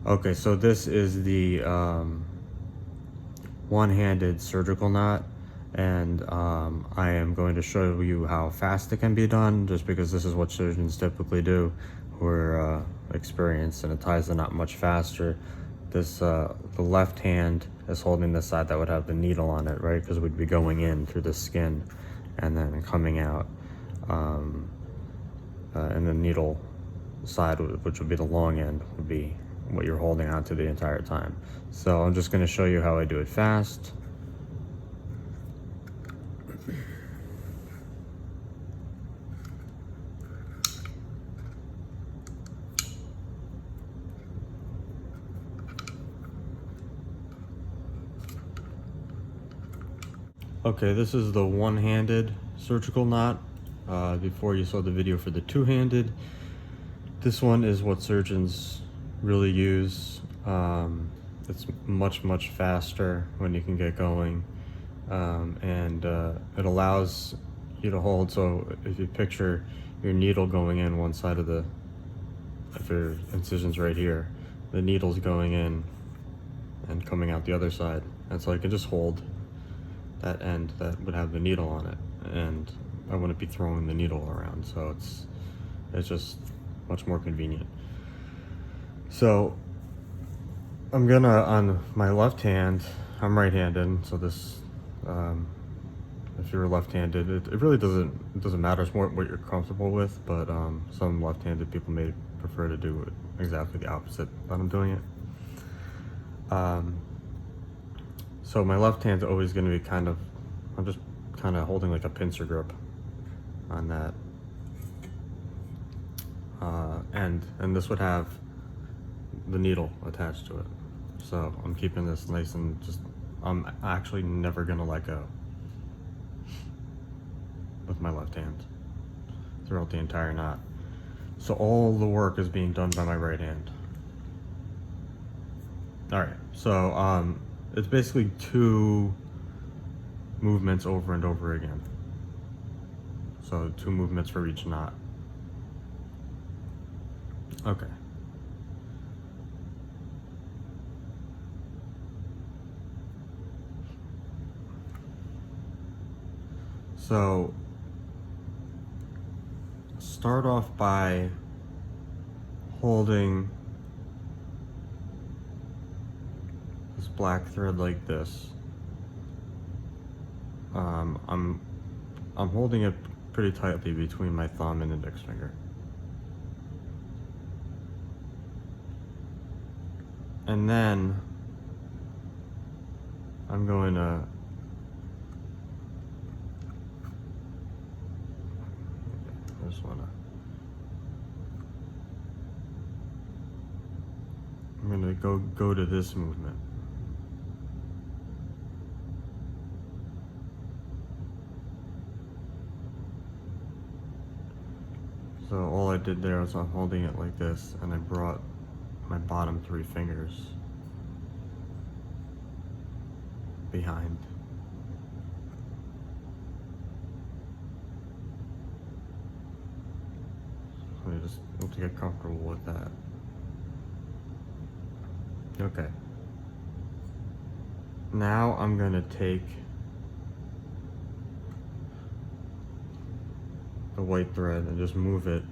Okay, so this is the one-handed surgical knot, and I am going to show you how fast it can be done, just because this is what surgeons typically do who are experienced, and it ties the knot much faster. The left hand is holding the side that would have the needle on it, right? Because we'd be going in through the skin and then coming out. And the needle side, which would be the long end, would be what you're holding on to the entire time. So I'm just going to show you how I do it fast. Okay, this is the one-handed surgical knot. Before you saw the video for the two-handed. This one is what surgeons really use. It's much faster when you can get going, and it allows you to hold. So if you picture your needle going in one side of the, if your incision's right here, the needle's going in and coming out the other side, and so I can just hold that end that would have the needle on it, and I wouldn't be throwing the needle around, so it's just much more convenient. So I'm gonna, on my left hand, I'm right-handed, so this, if you're left-handed, it really doesn't matter. It's more what you're comfortable with, but some left-handed people may prefer to do it exactly the opposite that I'm doing it. So my left hand's always going to be I'm just kind of holding like a pincer grip on that end, and this would have the needle attached to it. So I'm keeping this nice and I'm actually never going to let go with my left hand throughout the entire knot. So all the work is being done by my right hand. All right, so it's basically 2 movements over and over again. So 2 movements for each knot. Okay. So start off by holding this black thread like this. I'm holding it pretty tightly between my thumb and index finger. And then I'm going to I'm going to go to this movement. So all I did there was I'm holding it like this, and I brought my bottom 3 fingers behind. So you just have to get comfortable with that. Okay. Now I'm gonna take the white thread and just move it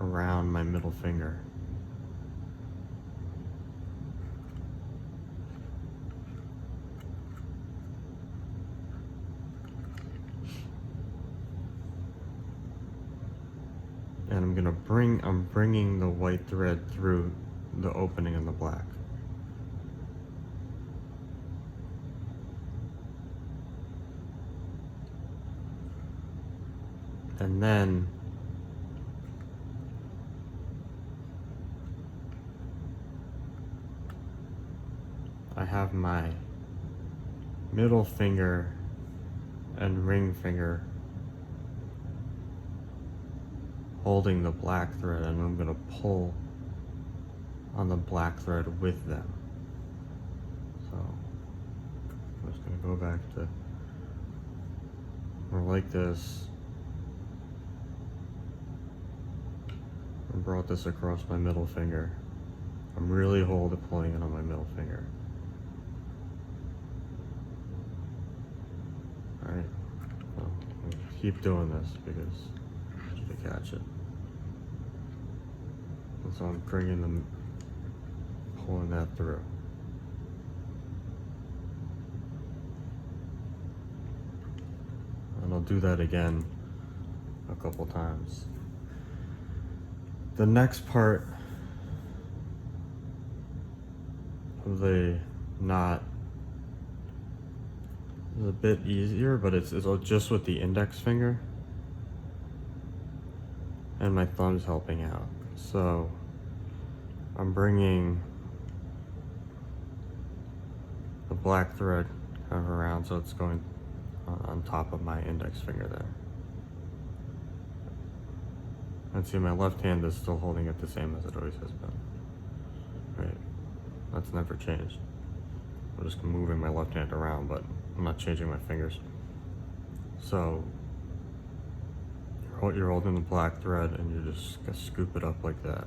around my middle finger. And I'm bringing the white thread through the opening in the black. And then I have my middle finger and ring finger holding the black thread, and I'm going to pull on the black thread with them. So I'm just going to go back to more like this, and brought this across my middle finger. I'm really pulling it on my middle finger. Alright, well, keep doing this because to catch it. And so I'm bringing them, pulling that through. And I'll do that again a couple times. The next part of the knot is a bit easier, but it's just with the index finger and my thumb's helping out. So I'm bringing the black thread kind of around so it's going on top of my index finger there. And see, my left hand is still holding it the same as it always has been. Right, that's never changed. I'm just moving my left hand around, but I'm not changing my fingers. So you're holding the black thread and you just scoop it up like that.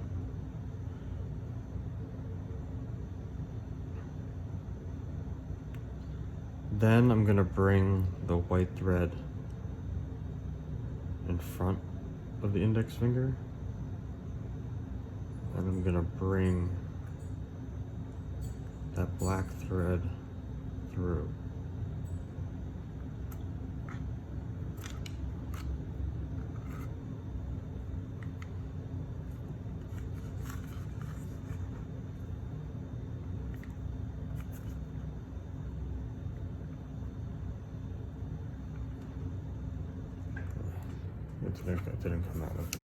Then I'm gonna bring the white thread in front of the index finger, and I'm gonna bring that black thread through. It didn't come out.